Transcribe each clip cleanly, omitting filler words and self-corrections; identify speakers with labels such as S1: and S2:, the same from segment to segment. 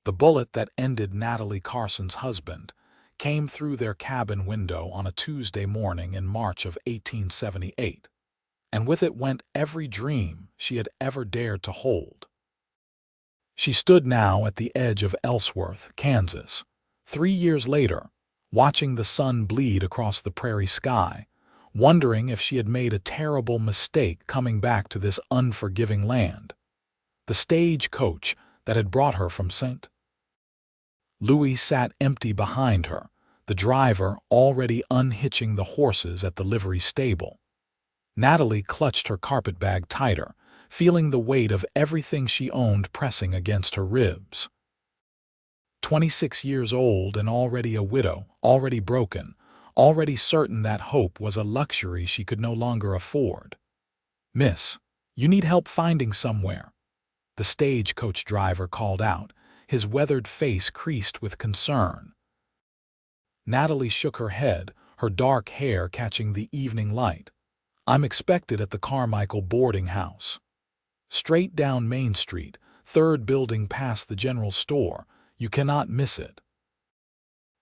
S1: The bullet that ended Natalie Carson's husband came through their cabin window on a Tuesday morning in March of 1878, and with it went every dream she had ever dared to hold. She stood now at the edge of Ellsworth, Kansas, 3 years later, watching the sun bleed across the prairie sky, wondering if she had made a terrible mistake coming back to this unforgiving land. The stagecoach that had brought her from St. Louis sat empty behind her, the driver already unhitching the horses at the livery stable. Natalie clutched her carpetbag tighter, feeling the weight of everything she owned pressing against her ribs. 26 years old and already a widow, already broken, already certain that hope was a luxury she could no longer afford. "Miss, you need help finding somewhere," the stagecoach driver called out, his weathered face creased with concern. Natalie shook her head, her dark hair catching the evening light. "I'm expected at the Carmichael boarding house. Straight down Main Street, third building past the general store. You cannot miss it."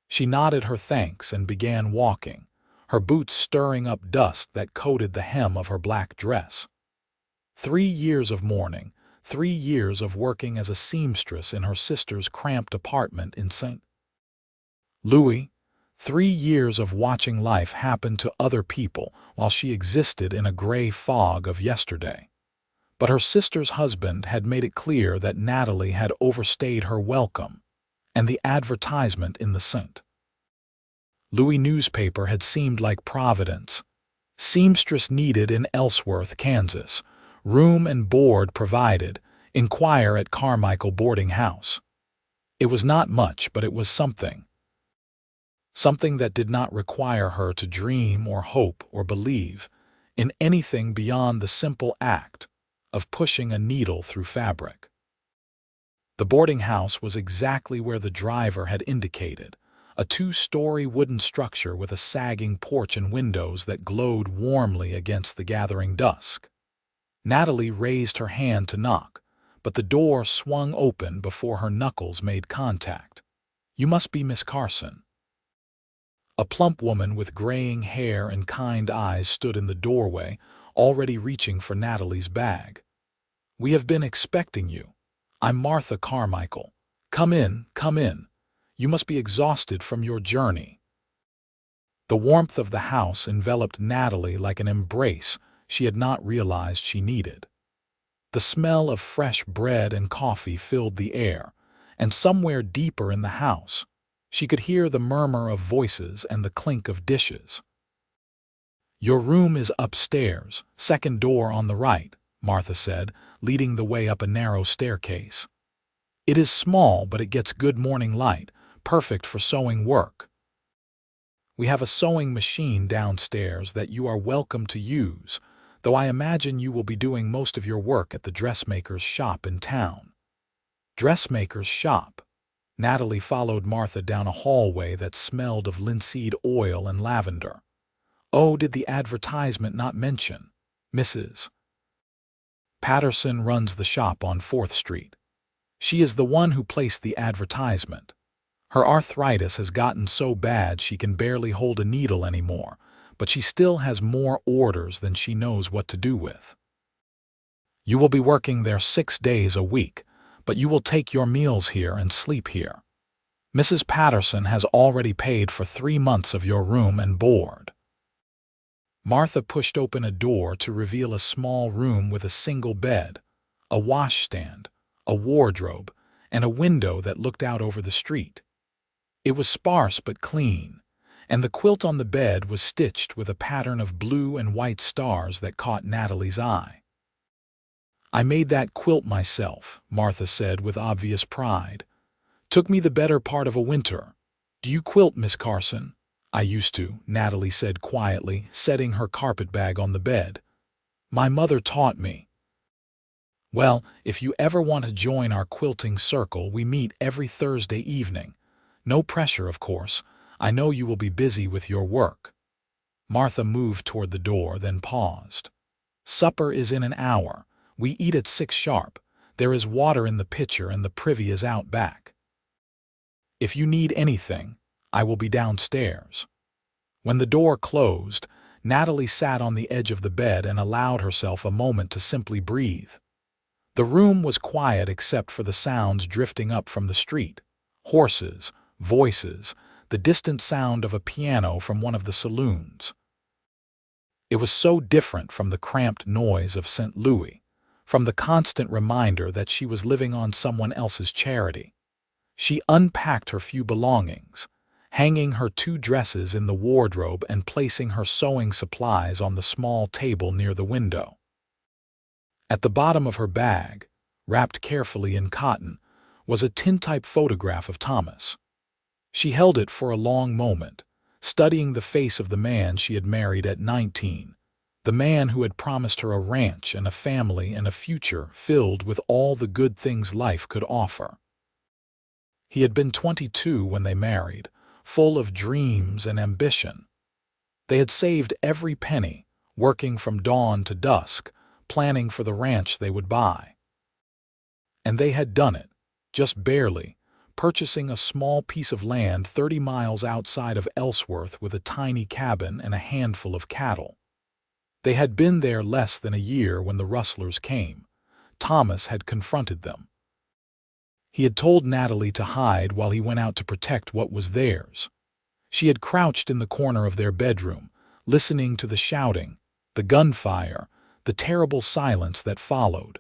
S1: She nodded her thanks and began walking, her boots stirring up dust that coated the hem of her black dress. 3 years of mourning, 3 years of working as a seamstress in her sister's cramped apartment in St. Louis, 3 years of watching life happen to other people while she existed in a gray fog of yesterday. But her sister's husband had made it clear that Natalie had overstayed her welcome, and the advertisement in the St. Louis newspaper had seemed like providence. "Seamstress needed in Ellsworth, Kansas. Room and board provided. Inquire at Carmichael boarding house." It was not much, but it was something. Something that did not require her to dream or hope or believe in anything beyond the simple act of pushing a needle through fabric. The boarding house was exactly where the driver had indicated, a 2-story wooden structure with a sagging porch and windows that glowed warmly against the gathering dusk. Natalie raised her hand to knock, but the door swung open before her knuckles made contact. "You must be Miss Carson." A plump woman with graying hair and kind eyes stood in the doorway, already reaching for Natalie's bag. "We have been expecting you. I'm Martha Carmichael. Come in, come in. You must be exhausted from your journey." The warmth of the house enveloped Natalie like an embrace she had not realized she needed. The smell of fresh bread and coffee filled the air, and somewhere deeper in the house, she could hear the murmur of voices and the clink of dishes. "Your room is upstairs, second door on the right," Martha said, leading the way up a narrow staircase. "It is small, but it gets good morning light, perfect for sewing work. We have a sewing machine downstairs that you are welcome to use, though I imagine you will be doing most of your work at the dressmaker's shop in town." Dressmaker's shop? Natalie followed Martha down a hallway that smelled of linseed oil and lavender. "Oh, did the advertisement not mention? Mrs. Patterson runs the shop on 4th Street. She is the one who placed the advertisement. Her arthritis has gotten so bad she can barely hold a needle anymore, but she still has more orders than she knows what to do with. You will be working there 6 days a week, but you will take your meals here and sleep here. Mrs. Patterson has already paid for 3 months of your room and board." Martha pushed open a door to reveal a small room with a single bed, a washstand, a wardrobe, and a window that looked out over the street. It was sparse but clean, and the quilt on the bed was stitched with a pattern of blue and white stars that caught Natalie's eye. "I made that quilt myself," Martha said with obvious pride. "Took me the better part of a winter. Do you quilt, Miss Carson?" "I used to," Natalie said quietly, setting her carpetbag on the bed. "My mother taught me." "Well, if you ever want to join our quilting circle, we meet every Thursday evening. No pressure, of course. I know you will be busy with your work." Martha moved toward the door, then paused. "Supper is in an hour. We eat at 6 sharp. There is water in the pitcher and the privy is out back. If you need anything, I will be downstairs." When the door closed, Natalie sat on the edge of the bed and allowed herself a moment to simply breathe. The room was quiet except for the sounds drifting up from the street. Horses, voices, the distant sound of a piano from one of the saloons. It was so different from the cramped noise of St. Louis, from the constant reminder that she was living on someone else's charity. She unpacked her few belongings, hanging her 2 dresses in the wardrobe and placing her sewing supplies on the small table near the window. At the bottom of her bag, wrapped carefully in cotton, was a tintype photograph of Thomas. She held it for a long moment, studying the face of the man she had married at 19, the man who had promised her a ranch and a family and a future filled with all the good things life could offer. He had been 22 when they married, full of dreams and ambition. They had saved every penny, working from dawn to dusk, planning for the ranch they would buy. And they had done it, just barely, purchasing a small piece of land 30 miles outside of Ellsworth with a tiny cabin and a handful of cattle. They had been there less than a year when the rustlers came. Thomas had confronted them. He had told Natalie to hide while he went out to protect what was theirs. She had crouched in the corner of their bedroom, listening to the shouting, the gunfire, the terrible silence that followed.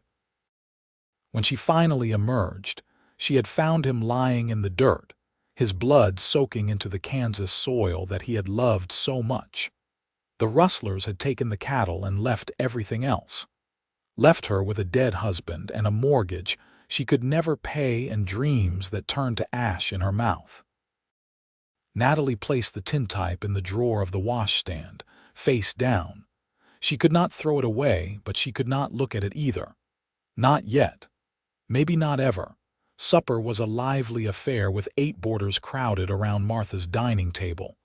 S1: When she finally emerged, she had found him lying in the dirt, his blood soaking into the Kansas soil that he had loved so much. The rustlers had taken the cattle and left everything else. Left her with a dead husband and a mortgage she could never pay and dreams that turned to ash in her mouth. Natalie placed the tintype in the drawer of the washstand, face down. She could not throw it away, but she could not look at it either. Not yet. Maybe not ever. Supper was a lively affair with 8 boarders crowded around Martha's dining table.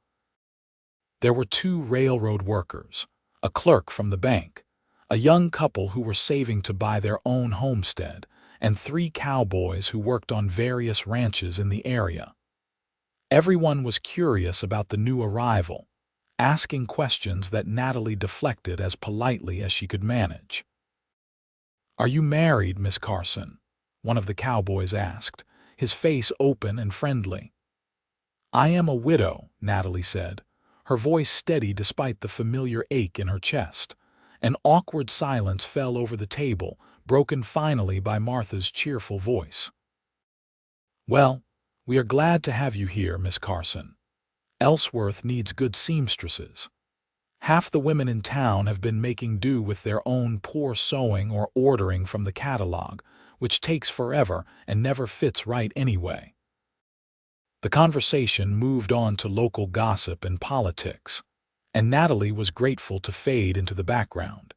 S1: There were 2 railroad workers, a clerk from the bank, a young couple who were saving to buy their own homestead, and 3 cowboys who worked on various ranches in the area. Everyone was curious about the new arrival, asking questions that Natalie deflected as politely as she could manage. "Are you married, Miss Carson?" one of the cowboys asked, his face open and friendly. "I am a widow," Natalie said, her voice steady despite the familiar ache in her chest. An awkward silence fell over the table, broken finally by Martha's cheerful voice. "Well, we are glad to have you here, Miss Carson. Ellsworth needs good seamstresses. Half the women in town have been making do with their own poor sewing or ordering from the catalog, which takes forever and never fits right anyway." The conversation moved on to local gossip and politics, and Natalie was grateful to fade into the background,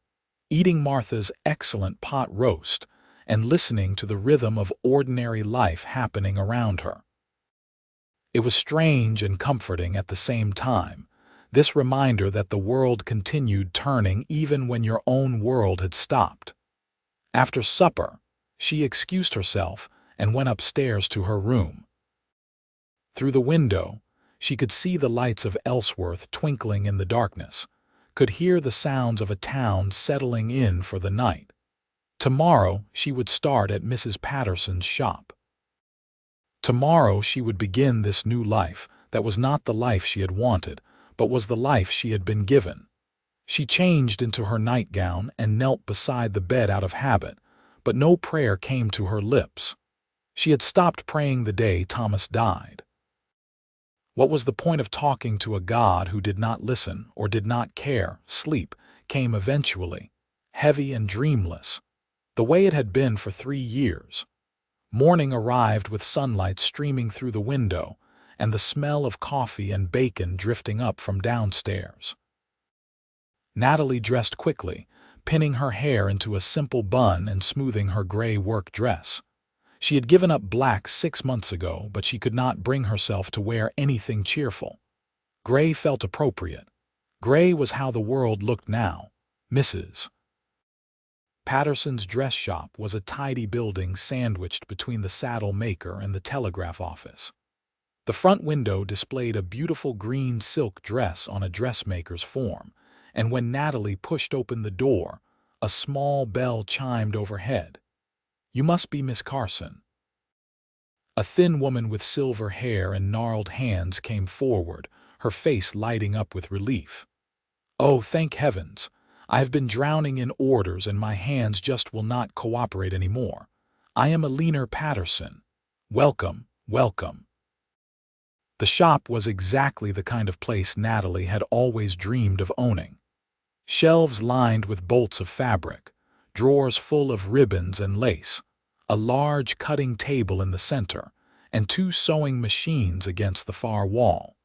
S1: eating Martha's excellent pot roast and listening to the rhythm of ordinary life happening around her. It was strange and comforting at the same time, this reminder that the world continued turning even when your own world had stopped. After supper, she excused herself and went upstairs to her room. Through the window, she could see the lights of Ellsworth twinkling in the darkness, could hear the sounds of a town settling in for the night. Tomorrow she would start at Mrs. Patterson's shop. Tomorrow she would begin this new life that was not the life she had wanted, but was the life she had been given. She changed into her nightgown and knelt beside the bed out of habit, but no prayer came to her lips. She had stopped praying the day Thomas died. What was the point of talking to a God who did not listen or did not care? Sleep came eventually, heavy and dreamless, the way it had been for 3 years. Morning arrived with sunlight streaming through the window and the smell of coffee and bacon drifting up from downstairs. Natalie dressed quickly, pinning her hair into a simple bun and smoothing her gray work dress. She had given up black 6 months ago, but she could not bring herself to wear anything cheerful. Gray felt appropriate. Gray was how the world looked now. Mrs. Patterson's dress shop was a tidy building sandwiched between the saddle maker and the telegraph office. The front window displayed a beautiful green silk dress on a dressmaker's form, and when Natalie pushed open the door, a small bell chimed overhead. "You must be Miss Carson." A thin woman with silver hair and gnarled hands came forward, her face lighting up with relief. "Oh, thank heavens! I have been drowning in orders and my hands just will not cooperate anymore. I am Ellsworth Patterson. Welcome, welcome." The shop was exactly the kind of place Natalie had always dreamed of owning. Shelves lined with bolts of fabric, drawers full of ribbons and lace, a large cutting table in the center, and 2 sewing machines against the far wall.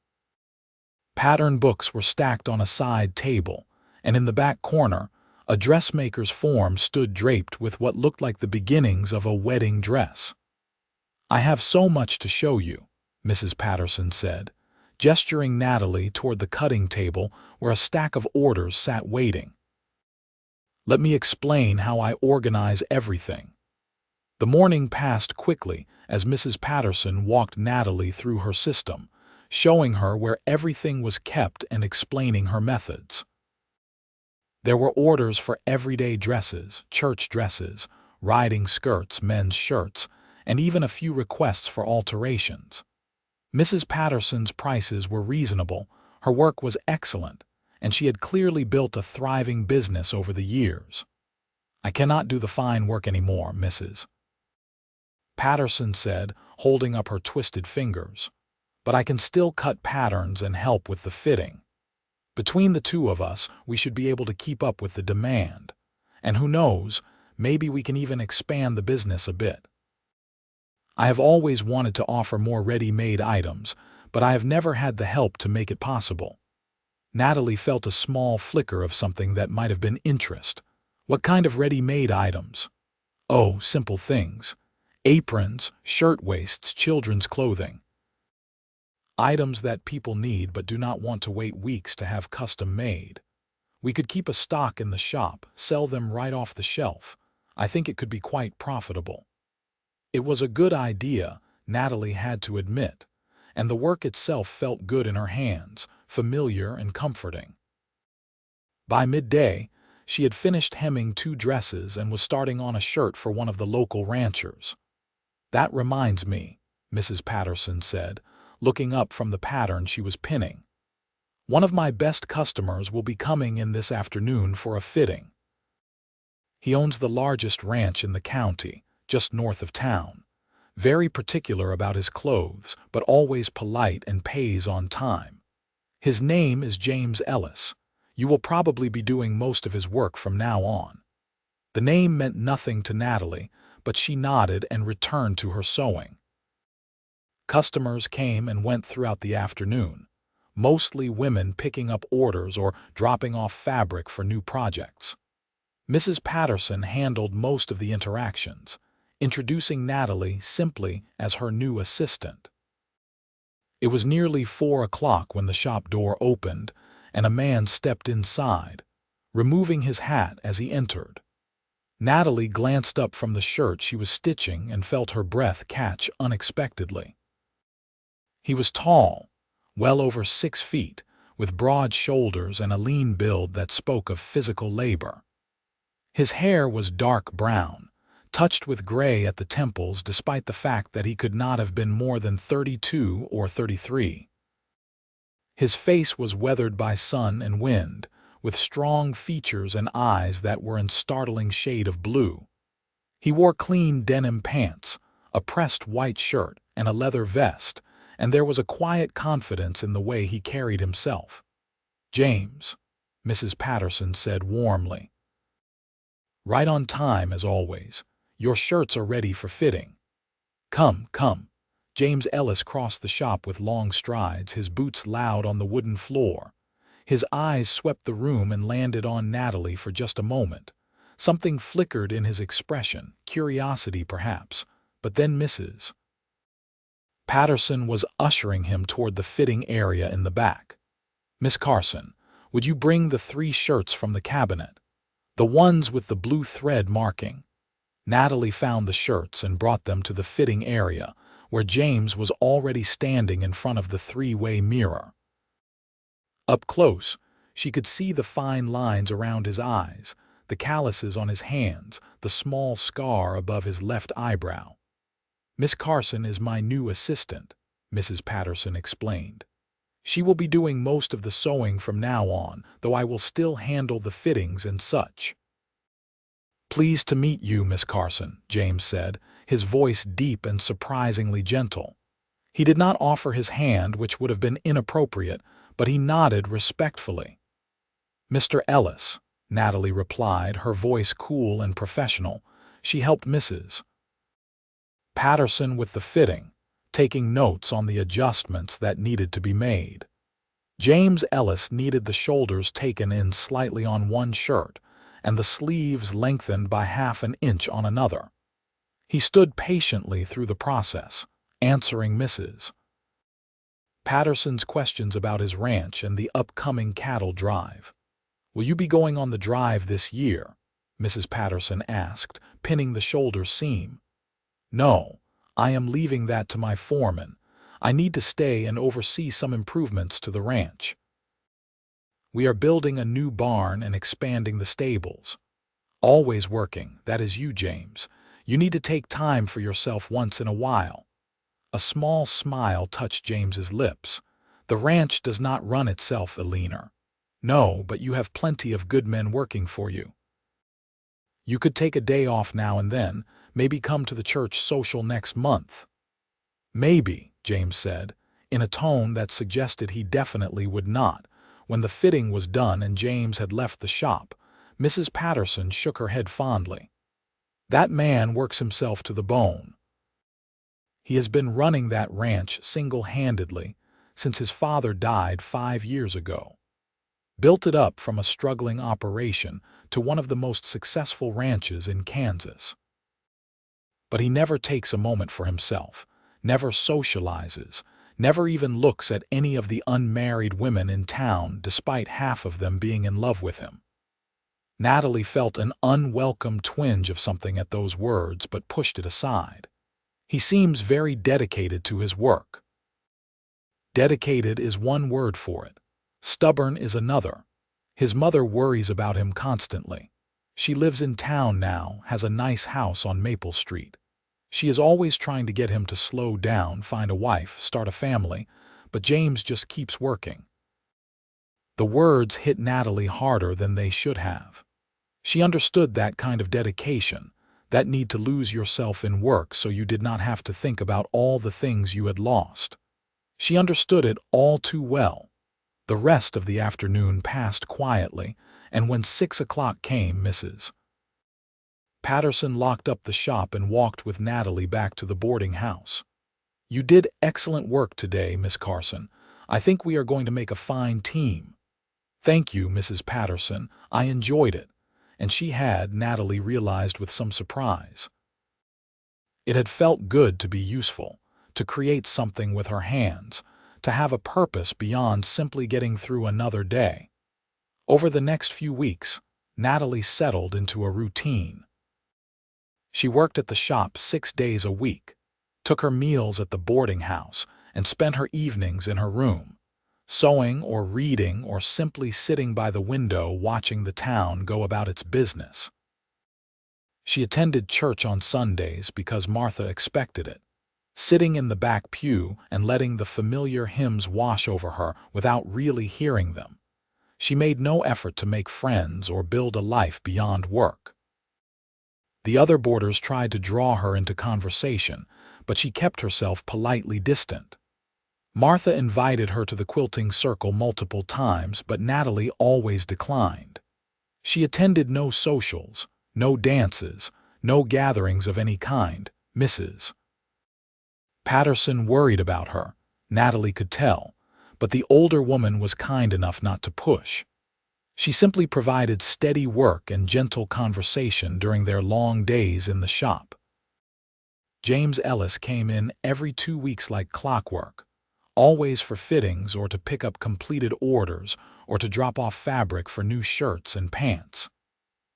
S1: Pattern books were stacked on a side table, and in the back corner, a dressmaker's form stood draped with what looked like the beginnings of a wedding dress. "I have so much to show you," Mrs. Patterson said, gesturing Natalie toward the cutting table where a stack of orders sat waiting. "Let me explain how I organize everything." The morning passed quickly as Mrs. Patterson walked Natalie through her system, showing her where everything was kept and explaining her methods. There were orders for everyday dresses, church dresses, riding skirts, men's shirts, and even a few requests for alterations. Mrs. Patterson's prices were reasonable, her work was excellent, and she had clearly built a thriving business over the years. "I cannot do the fine work anymore, Mrs. Patterson said, holding up her twisted fingers, "but I can still cut patterns and help with the fitting. Between the 2 of us, we should be able to keep up with the demand. And who knows, maybe we can even expand the business a bit. I have always wanted to offer more ready-made items, but I have never had the help to make it possible." Natalie felt a small flicker of something that might have been interest. "What kind of ready-made items?" "Oh, simple things. Aprons, shirtwaists, children's clothing. Items that people need but do not want to wait weeks to have custom made. We could keep a stock in the shop, sell them right off the shelf. I think it could be quite profitable." It was a good idea, Natalie had to admit, and the work itself felt good in her hands, familiar and comforting. By midday, she had finished hemming 2 dresses and was starting on a shirt for one of the local ranchers. "That reminds me," Mrs. Patterson said, looking up from the pattern she was pinning. "One of my best customers will be coming in this afternoon for a fitting. He owns the largest ranch in the county, just north of town. Very particular about his clothes, but always polite and pays on time. His name is James Ellis. You will probably be doing most of his work from now on." The name meant nothing to Natalie, but she nodded and returned to her sewing. Customers came and went throughout the afternoon, mostly women picking up orders or dropping off fabric for new projects. Mrs. Patterson handled most of the interactions, introducing Natalie simply as her new assistant. It was nearly 4 o'clock when the shop door opened and a man stepped inside, removing his hat as he entered. Natalie glanced up from the shirt she was stitching and felt her breath catch unexpectedly. He was tall, well over 6 feet, with broad shoulders and a lean build that spoke of physical labor. His hair was dark brown, touched with gray at the temples despite the fact that he could not have been more than 32 or 33. His face was weathered by sun and wind, with strong features and eyes that were in startling shade of blue. He wore clean denim pants, a pressed white shirt, and a leather vest, and there was a quiet confidence in the way he carried himself. "James," Mrs. Patterson said warmly. "Right on time as always. Your shirts are ready for fitting." "Come, come." James Ellis crossed the shop with long strides, his boots loud on the wooden floor. His eyes swept the room and landed on Natalie for just a moment. Something flickered in his expression, curiosity perhaps, but then Mrs. Patterson was ushering him toward the fitting area in the back. "Miss Carson, would you bring the 3 shirts from the cabinet? The ones with the blue thread marking." Natalie found the shirts and brought them to the fitting area, where James was already standing in front of the three-way mirror. Up close, she could see the fine lines around his eyes, the calluses on his hands, the small scar above his left eyebrow. "Miss Carson is my new assistant," Mrs. Patterson explained. "She will be doing most of the sewing from now on, though I will still handle the fittings and such." "Pleased to meet you, Miss Carson," James said, his voice deep and surprisingly gentle. He did not offer his hand, which would have been inappropriate, but he nodded respectfully. "Mr. Ellis," Natalie replied, her voice cool and professional. She helped Mrs. Patterson with the fitting, taking notes on the adjustments that needed to be made. James Ellis needed the shoulders taken in slightly on one shirt and the sleeves lengthened by half an inch on another. He stood patiently through the process, answering Mrs. Patterson's questions about his ranch and the upcoming cattle drive. "Will you be going on the drive this year?" Mrs. Patterson asked, pinning the shoulder seam. "No, I am leaving that to my foreman. I need to stay and oversee some improvements to the ranch. We are building a new barn and expanding the stables. Always working, that is you, James. You need to take time for yourself once in a while." A small smile touched James's lips. "The ranch does not run itself, Eleanor. No, but you have plenty of good men working for you. You could take a day off now and then, maybe come to the church social next month." "Maybe," James said, in a tone that suggested he definitely would not. When the fitting was done and James had left the shop, Mrs. Patterson shook her head fondly. "That man works himself to the bone. He has been running that ranch single-handedly since his father died 5 years ago. Built it up from a struggling operation to one of the most successful ranches in Kansas. But he never takes a moment for himself, never socializes, never even looks at any of the unmarried women in town despite half of them being in love with him." Natalie felt an unwelcome twinge of something at those words but pushed it aside. "He seems very dedicated to his work." Dedicated is one word for it. Stubborn is another. His mother worries about him constantly. She lives in town now, has a nice house on Maple Street. She is always trying to get him to slow down, find a wife, start a family, but James just keeps working. The words hit Natalie harder than they should have. She understood that kind of dedication, that need to lose yourself in work so you did not have to think about all the things you had lost. She understood it all too well. The rest of the afternoon passed quietly, and when 6 o'clock came, Mrs. Patterson locked up the shop and walked with Natalie back to the boarding house. "You did excellent work today, Miss Carson. I think we are going to make a fine team." "Thank you, Mrs. Patterson. I enjoyed it." And she had, Natalie realized with some surprise. It had felt good to be useful, to create something with her hands, to have a purpose beyond simply getting through another day. Over the next few weeks, Natalie settled into a routine. She worked at the shop 6 days a week, took her meals at the boarding house, and spent her evenings in her room, sewing or reading or simply sitting by the window watching the town go about its business. She attended church on Sundays because Martha expected it, sitting in the back pew and letting the familiar hymns wash over her without really hearing them. She made no effort to make friends or build a life beyond work. The other boarders tried to draw her into conversation, but she kept herself politely distant. Martha invited her to the quilting circle multiple times, but Natalie always declined. She attended no socials, no dances, no gatherings of any kind. Mrs. Patterson worried about her, Natalie could tell, but the older woman was kind enough not to push. She simply provided steady work and gentle conversation during their long days in the shop. James Ellis came in every 2 weeks like clockwork, always for fittings or to pick up completed orders or to drop off fabric for new shirts and pants.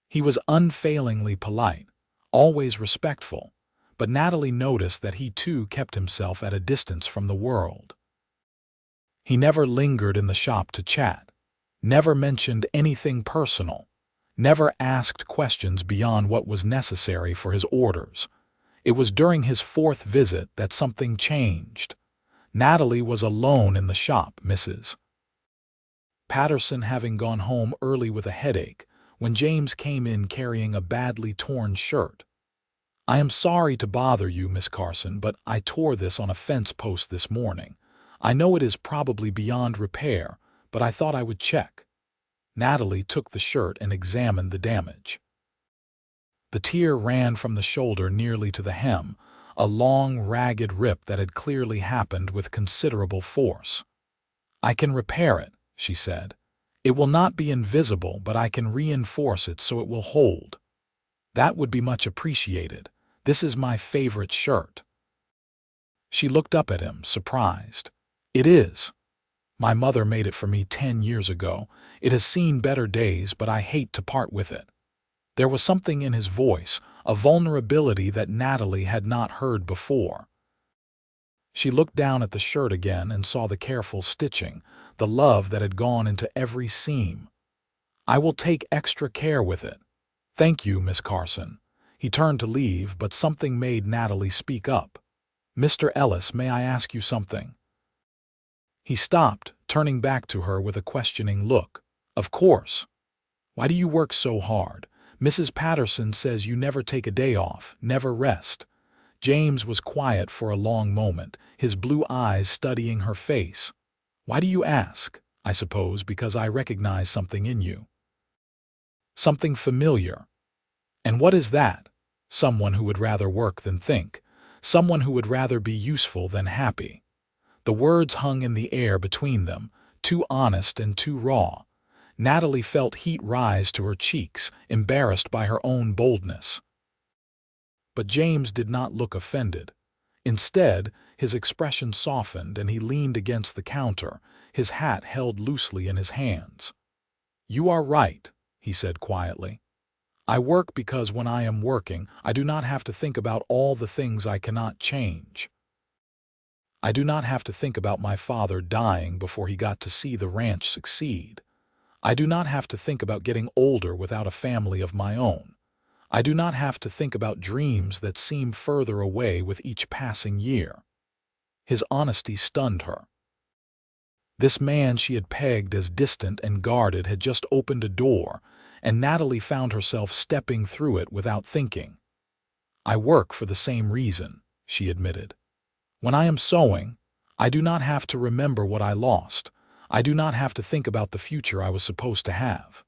S1: He was unfailingly polite, always respectful, but Natalie noticed that he too kept himself at a distance from the world. He never lingered in the shop to chat, never mentioned anything personal, never asked questions beyond what was necessary for his orders. It was during his fourth visit that something changed. Natalie was alone in the shop, Mrs. Patterson having gone home early with a headache, when James came in carrying a badly torn shirt. "I am sorry to bother you, Miss Carson, but I tore this on a fence post this morning. I know it is probably beyond repair, but I thought I would check." Natalie took the shirt and examined the damage. The tear ran from the shoulder nearly to the hem, a long, ragged rip that had clearly happened with considerable force. "I can repair it," she said. "It will not be invisible, but I can reinforce it so it will hold." "That would be much appreciated. This is my favorite shirt." She looked up at him, surprised. "It is. My mother made it for me 10 years ago. It has seen better days, but I hate to part with it." There was something in his voice, a vulnerability that Natalie had not heard before. She looked down at the shirt again and saw the careful stitching, the love that had gone into every seam. "I will take extra care with it. Thank you, Miss Carson." He turned to leave, but something made Natalie speak up. "Mr. Ellis, may I ask you something?" He stopped, turning back to her with a questioning look. "Of course. Why do you work so hard? Mrs. Patterson says you never take a day off, never rest." James was quiet for a long moment, his blue eyes studying her face. "Why do you ask?" "I suppose because I recognize something in you. Something familiar." "And what is that?" "Someone who would rather work than think. Someone who would rather be useful than happy." The words hung in the air between them, too honest and too raw. Natalie felt heat rise to her cheeks, embarrassed by her own boldness. But James did not look offended. Instead, his expression softened and he leaned against the counter, his hat held loosely in his hands. "You are right," he said quietly. "I work because when I am working, I do not have to think about all the things I cannot change. I do not have to think about my father dying before he got to see the ranch succeed. I do not have to think about getting older without a family of my own. I do not have to think about dreams that seem further away with each passing year." His honesty stunned her. This man she had pegged as distant and guarded had just opened a door, and Natalie found herself stepping through it without thinking. "I work for the same reason," she admitted. "When I am sewing, I do not have to remember what I lost. I do not have to think about the future I was supposed to have."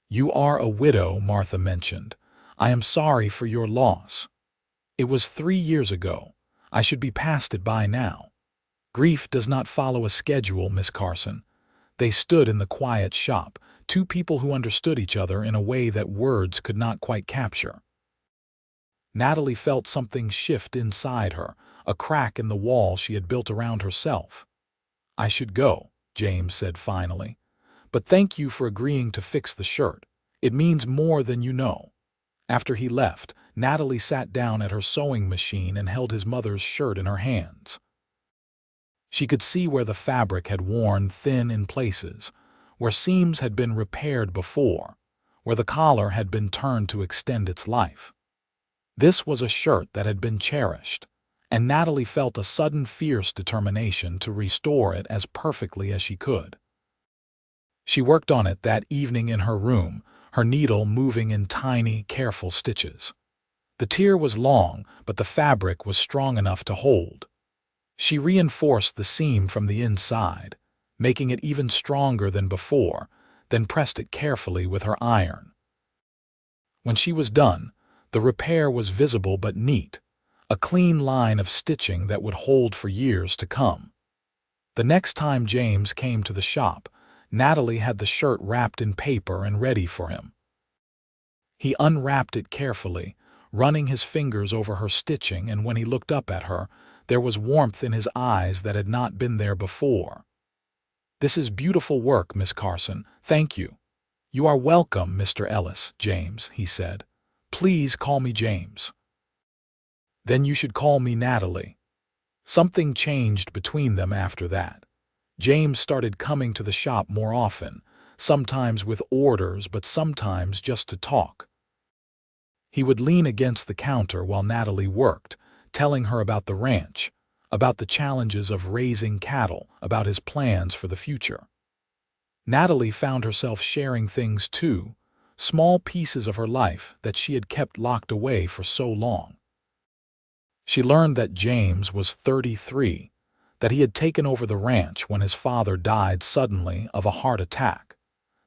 S1: "You are a widow," Martha mentioned. "I am sorry for your loss." "It was 3 years ago. I should be past it by now." "Grief does not follow a schedule, Miss Carson." They stood in the quiet shop, two people who understood each other in a way that words could not quite capture. Natalie felt something shift inside her, a crack in the wall she had built around herself. "I should go," James said finally. "But thank you for agreeing to fix the shirt. It means more than you know." After he left, Natalie sat down at her sewing machine and held his mother's shirt in her hands. She could see where the fabric had worn thin in places, where seams had been repaired before, where the collar had been turned to extend its life. This was a shirt that had been cherished, and Natalie felt a sudden fierce determination to restore it as perfectly as she could. She worked on it that evening in her room, her needle moving in tiny, careful stitches. The tear was long, but the fabric was strong enough to hold. She reinforced the seam from the inside, making it even stronger than before, then pressed it carefully with her iron. When she was done, the repair was visible but neat, a clean line of stitching that would hold for years to come. The next time James came to the shop, Natalie had the shirt wrapped in paper and ready for him. He unwrapped it carefully, running his fingers over her stitching, and when he looked up at her, there was warmth in his eyes that had not been there before. "This is beautiful work, Miss Carson. Thank you." "You are welcome, Mr. Ellis, James," he said. "Please call me James." Then you should call me Natalie." Something changed between them after that. James started coming to the shop more often, sometimes with orders but sometimes just to talk. He would lean against the counter while Natalie worked, telling her about the ranch, about the challenges of raising cattle, about his plans for the future. Natalie found herself sharing things too, small pieces of her life that she had kept locked away for so long. She learned that James was 33, that he had taken over the ranch when his father died suddenly of a heart attack,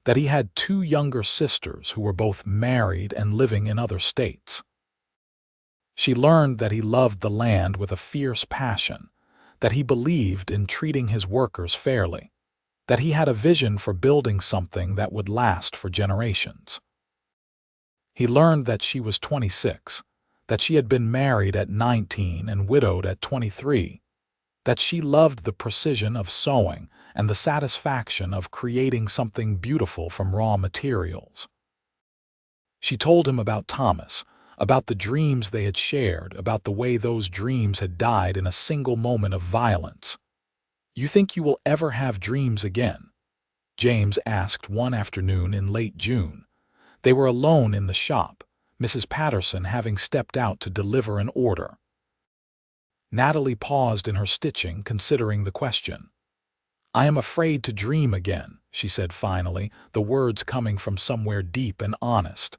S1: that he had two younger sisters who were both married and living in other states. She learned that he loved the land with a fierce passion, that he believed in treating his workers fairly, that he had a vision for building something that would last for generations. He learned that she was 26, that she had been married at 19 and widowed at 23, that she loved the precision of sewing and the satisfaction of creating something beautiful from raw materials. She told him about Thomas, about the dreams they had shared, about the way those dreams had died in a single moment of violence. "You think you will ever have dreams again?" James asked one afternoon in late June. They were alone in the shop, Mrs. Patterson having stepped out to deliver an order. Natalie paused in her stitching, considering the question. "I am afraid to dream again," she said finally, the words coming from somewhere deep and honest.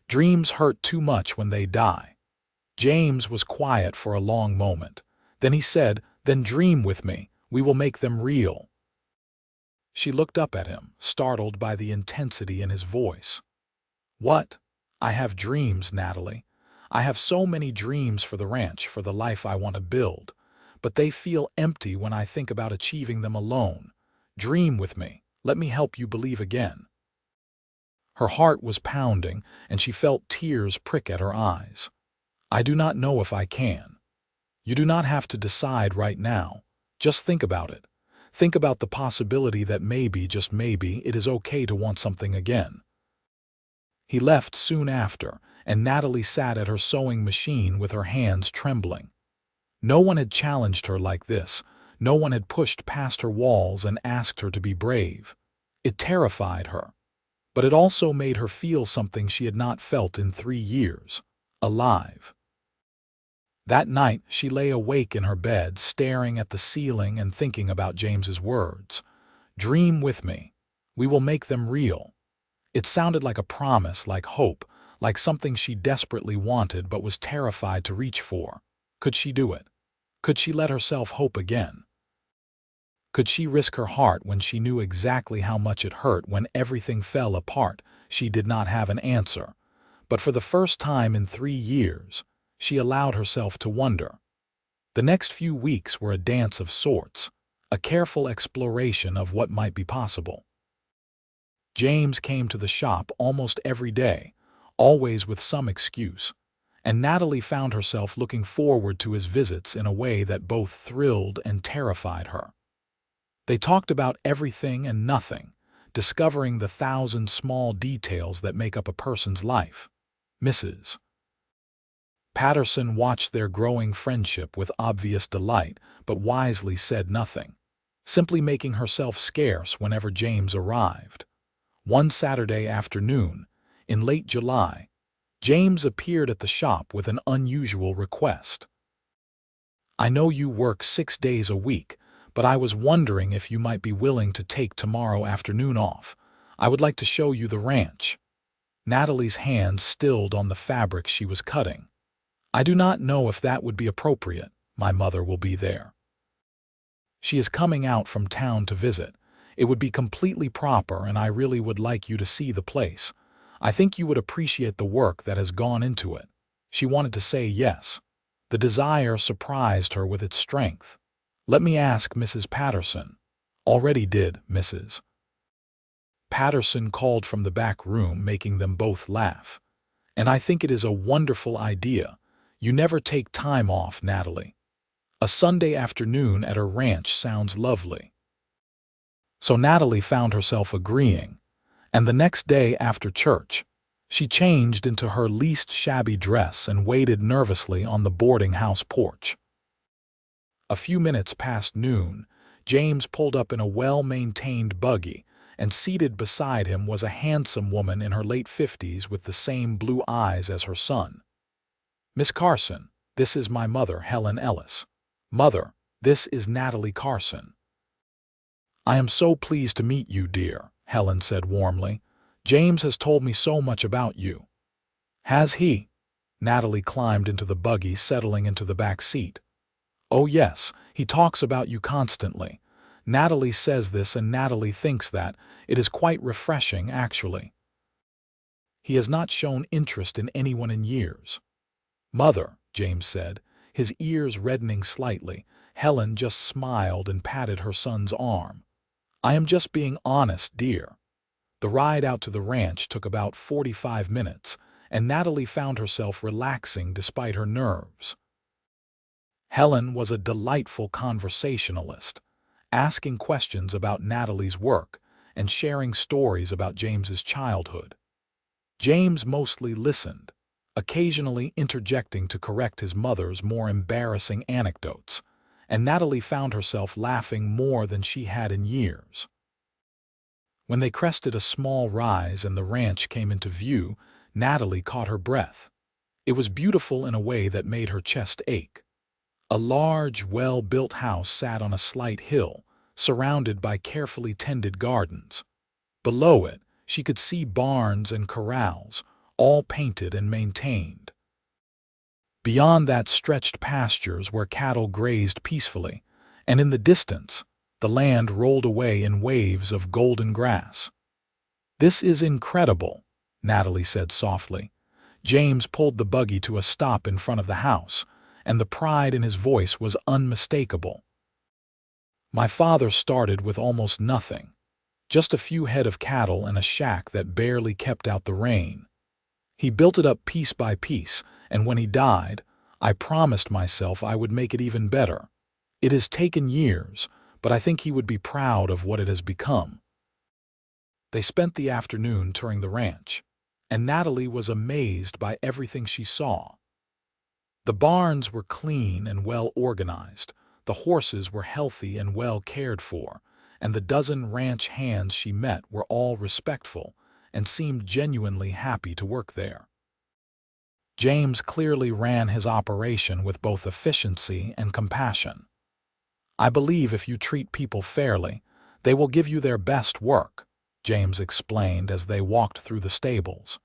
S1: "Dreams hurt too much when they die." James was quiet for a long moment. Then he said, "Then dream with me. We will make them real." She looked up at him, startled by the intensity in his voice. "What? I have dreams, Natalie. I have so many dreams for the ranch, for the life I want to build. But they feel empty when I think about achieving them alone. Dream with me. Let me help you believe again." Her heart was pounding, and she felt tears prick at her eyes. "I do not know if I can." "You do not have to decide right now. Just think about it. Think about the possibility that maybe, just maybe, it is okay to want something again." He left soon after, and Natalie sat at her sewing machine with her hands trembling. No one had challenged her like this. No one had pushed past her walls and asked her to be brave. It terrified her. But it also made her feel something she had not felt in 3 years, alive. That night, she lay awake in her bed, staring at the ceiling and thinking about James's words. "Dream with me. We will make them real." It sounded like a promise, like hope, like something she desperately wanted but was terrified to reach for. Could she do it? Could she let herself hope again? Could she risk her heart when she knew exactly how much it hurt when everything fell apart? She did not have an answer. But for the first time in 3 years, she allowed herself to wonder. The next few weeks were a dance of sorts, a careful exploration of what might be possible. James came to the shop almost every day, always with some excuse, and Natalie found herself looking forward to his visits in a way that both thrilled and terrified her. They talked about everything and nothing, discovering the 1,000 small details that make up a person's life. Mrs. Patterson watched their growing friendship with obvious delight, but wisely said nothing, simply making herself scarce whenever James arrived. One Saturday afternoon, in late July, James appeared at the shop with an unusual request. "I know you work 6 days a week, but I was wondering if you might be willing to take tomorrow afternoon off. I would like to show you the ranch." Natalie's hands stilled on the fabric she was cutting. "I do not know if that would be appropriate. My mother will be there. She is coming out from town to visit. It would be completely proper, and I really would like you to see the place. I think you would appreciate the work that has gone into it." She wanted to say yes. The desire surprised her with its strength. "Let me ask Mrs. Patterson." "Already did, Mrs. Patterson called from the back room, making them both laugh. "And I think it is a wonderful idea. You never take time off, Natalie. A Sunday afternoon at her ranch sounds lovely." So Natalie found herself agreeing, and the next day after church, She changed into her least shabby dress and waited nervously on the boarding house porch. A few minutes past noon, James pulled up in a well-maintained buggy, and seated beside him was a handsome woman in her late 50s with the same blue eyes as her son. "Miss Carson, this is my mother, Helen Ellis. Mother, this is Natalie Carson." "I am so pleased to meet you, dear," Helen said warmly. "James has told me so much about you." "Has he?" Natalie climbed into the buggy, settling into the back seat. "Oh yes, he talks about you constantly. Natalie says this and Natalie thinks that. It is quite refreshing, actually. He has not shown interest in anyone in years." "Mother," James said, his ears reddening slightly. Helen just smiled and patted her son's arm. "I am just being honest, dear." The ride out to the ranch took about 45 minutes, and Natalie found herself relaxing despite her nerves. Helen was a delightful conversationalist, asking questions about Natalie's work and sharing stories about James's childhood. James mostly listened, occasionally interjecting to correct his mother's more embarrassing anecdotes, and Natalie found herself laughing more than she had in years. When they crested a small rise and the ranch came into view, Natalie caught her breath. It was beautiful in a way that made her chest ache. A large, well-built house sat on a slight hill, surrounded by carefully tended gardens. Below it, she could see barns and corrals, all painted and maintained. Beyond that stretched pastures where cattle grazed peacefully, and in the distance, the land rolled away in waves of golden grass. "This is incredible," Natalie said softly. James pulled the buggy to a stop in front of the house, and the pride in his voice was unmistakable. "My father started with almost nothing, just a few head of cattle and a shack that barely kept out the rain. He built it up piece by piece, and when he died, I promised myself I would make it even better. It has taken years, but I think he would be proud of what it has become." They spent the afternoon touring the ranch, and Natalie was amazed by everything she saw. The barns were clean and well organized, the horses were healthy and well cared for, and the dozen ranch hands she met were all respectful and seemed genuinely happy to work there. James clearly ran his operation with both efficiency and compassion. "I believe if you treat people fairly, they will give you their best work," James explained as they walked through the stables.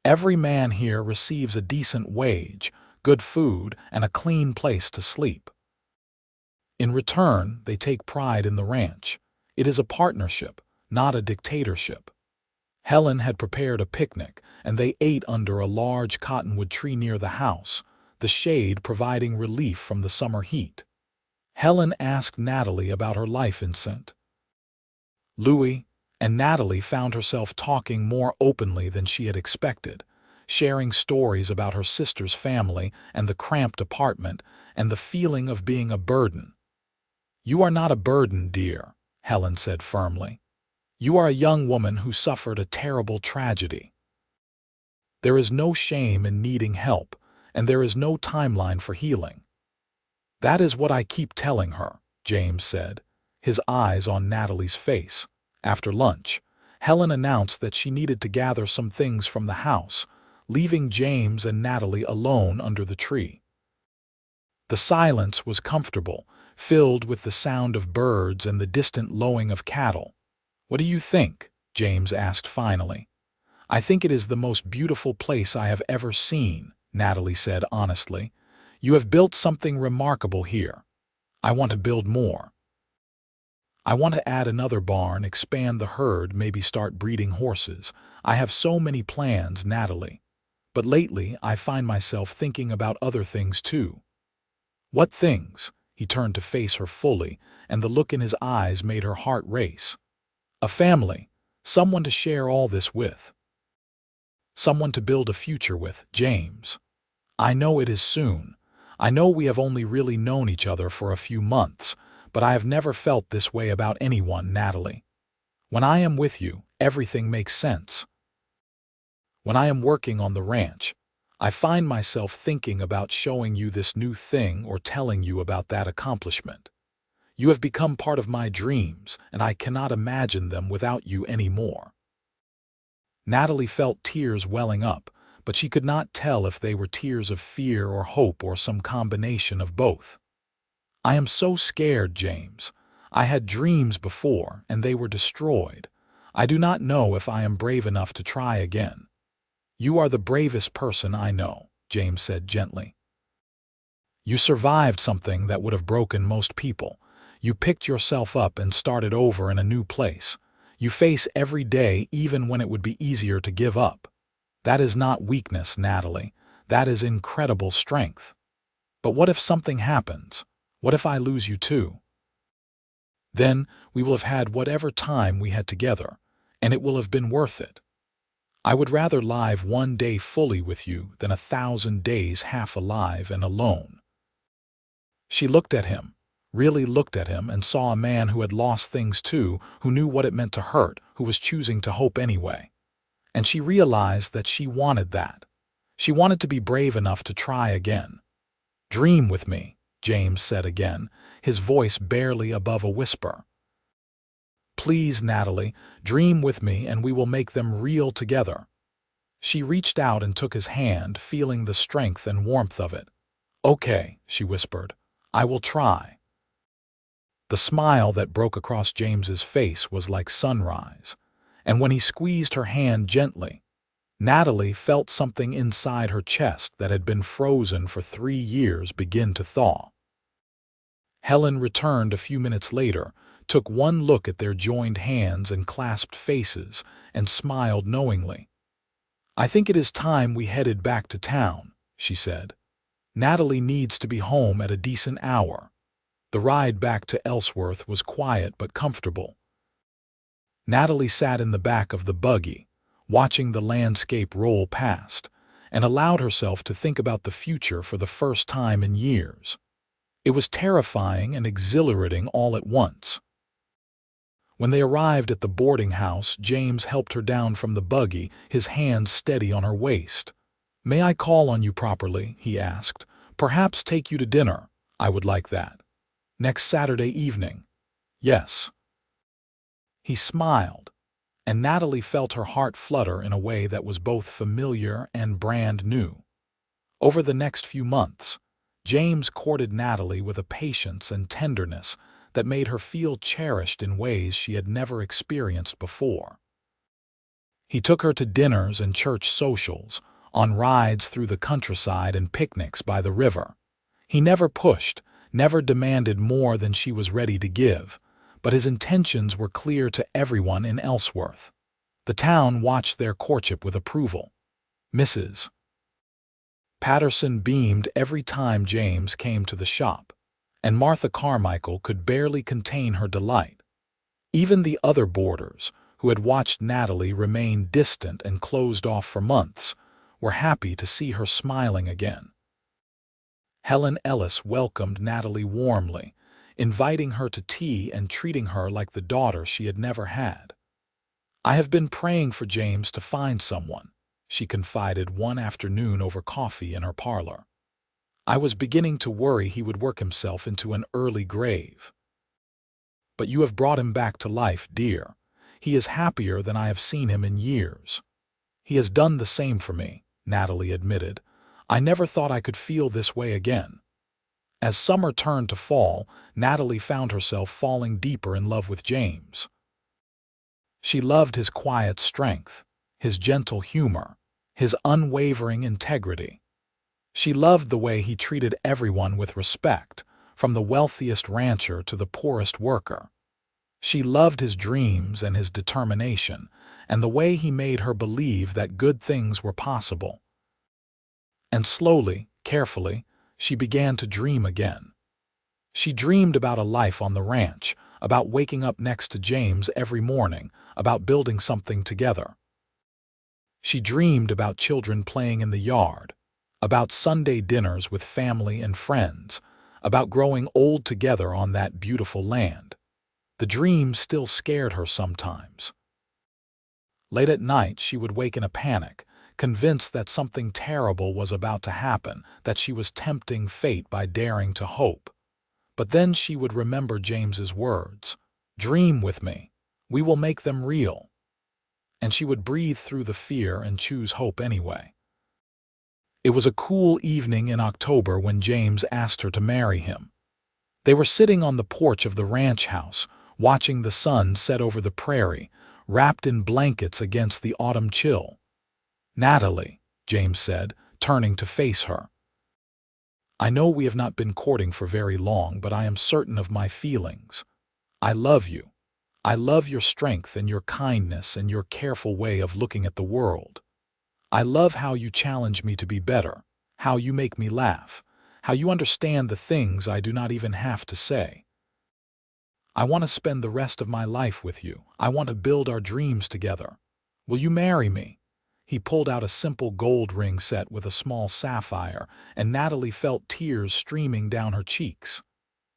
S1: "Every man here receives a decent wage, good food, and a clean place to sleep. In return, they take pride in the ranch. It is a partnership, not a dictatorship." Helen had prepared a picnic, and they ate under a large cottonwood tree near the house, the shade providing relief from the summer heat. Helen asked Natalie about her life in St. Louis, and Natalie found herself talking more openly than she had expected, sharing stories about her sister's family and the cramped apartment and the feeling of being a burden. "You are not a burden, dear," Helen said firmly. "You are a young woman who suffered a terrible tragedy. There is no shame in needing help, and there is no timeline for healing." "That is what I keep telling her," James said, his eyes on Natalie's face. After lunch, Helen announced that she needed to gather some things from the house, leaving James and Natalie alone under the tree. The silence was comfortable, filled with the sound of birds and the distant lowing of cattle. "What do you think?" James asked finally. "I think it is the most beautiful place I have ever seen," Natalie said honestly. "You have built something remarkable here. I want to build more. I want to add another barn, expand the herd, maybe start breeding horses. I have so many plans, Natalie. But lately, I find myself thinking about other things too." "What things?" He turned to face her fully, and the look in his eyes made her heart race. "A family, someone to share all this with. Someone to build a future with, James. I know it is soon. I know we have only really known each other for a few months, but I have never felt this way about anyone, Natalie. When I am with you, everything makes sense. When I am working on the ranch, I find myself thinking about showing you this new thing or telling you about that accomplishment. You have become part of my dreams, and I cannot imagine them without you anymore." Natalie felt tears welling up, but she could not tell if they were tears of fear or hope or some combination of both. "I am so scared, James. I had dreams before, and they were destroyed. I do not know if I am brave enough to try again." "You are the bravest person I know," James said gently. "You survived something that would have broken most people. You picked yourself up and started over in a new place. You face every day even when it would be easier to give up. That is not weakness, Natalie. That is incredible strength. But what if something happens? What if I lose you too? Then we will have had whatever time we had together, and it will have been worth it. I would rather live one day fully with you than 1,000 days half alive and alone." She looked at him, really looked at him, and saw a man who had lost things too, who knew what it meant to hurt, who was choosing to hope anyway. And she realized that she wanted that. She wanted to be brave enough to try again. "Dream with me," James said again, his voice barely above a whisper. "Please, Natalie, dream with me and we will make them real together." She reached out and took his hand, feeling the strength and warmth of it. "Okay," she whispered, "I will try." The smile that broke across James's face was like sunrise, and when he squeezed her hand gently, Natalie felt something inside her chest that had been frozen for 3 years begin to thaw. Helen returned a few minutes later, took one look at their joined hands and clasped faces, and smiled knowingly. "I think it is time we headed back to town," she said. "Natalie needs to be home at a decent hour." The ride back to Ellsworth was quiet but comfortable. Natalie sat in the back of the buggy, watching the landscape roll past, and allowed herself to think about the future for the first time in years. It was terrifying and exhilarating all at once. When they arrived at the boarding house, James helped her down from the buggy, his hands steady on her waist. "May I call on you properly?" he asked. "Perhaps take you to dinner. I would like that. Next Saturday evening." "Yes." He smiled, and Natalie felt her heart flutter in a way that was both familiar and brand new. Over the next few months, James courted Natalie with a patience and tenderness that made her feel cherished in ways she had never experienced before. He took her to dinners and church socials, on rides through the countryside and picnics by the river. He never pushed, never demanded more than she was ready to give, but his intentions were clear to everyone in Ellsworth. The town watched their courtship with approval. Mrs. Patterson beamed every time James came to the shop, and Martha Carmichael could barely contain her delight. Even the other boarders, who had watched Natalie remain distant and closed off for months, were happy to see her smiling again. Helen Ellis welcomed Natalie warmly, inviting her to tea and treating her like the daughter she had never had. "I have been praying for James to find someone," she confided one afternoon over coffee in her parlor. "I was beginning to worry he would work himself into an early grave. But you have brought him back to life, dear. He is happier than I have seen him in years." "He has done the same for me," Natalie admitted. "I never thought I could feel this way again." As summer turned to fall, Natalie found herself falling deeper in love with James. She loved his quiet strength, his gentle humor, his unwavering integrity. She loved the way he treated everyone with respect, from the wealthiest rancher to the poorest worker. She loved his dreams and his determination, and the way he made her believe that good things were possible. And slowly, carefully, she began to dream again. She dreamed about a life on the ranch, about waking up next to James every morning, about building something together. She dreamed about children playing in the yard, about Sunday dinners with family and friends, about growing old together on that beautiful land. The dream still scared her sometimes. Late at night, she would wake in a panic, convinced that something terrible was about to happen, that she was tempting fate by daring to hope. But then she would remember James's words, "Dream with me. We will make them real." And she would breathe through the fear and choose hope anyway. It was a cool evening in October when James asked her to marry him. They were sitting on the porch of the ranch house, watching the sun set over the prairie, wrapped in blankets against the autumn chill. "Natalie," James said, turning to face her, "I know we have not been courting for very long, but I am certain of my feelings. I love you. I love your strength and your kindness and your careful way of looking at the world. I love how you challenge me to be better, how you make me laugh, how you understand the things I do not even have to say. I want to spend the rest of my life with you. I want to build our dreams together. Will you marry me?" He pulled out a simple gold ring set with a small sapphire, and Natalie felt tears streaming down her cheeks.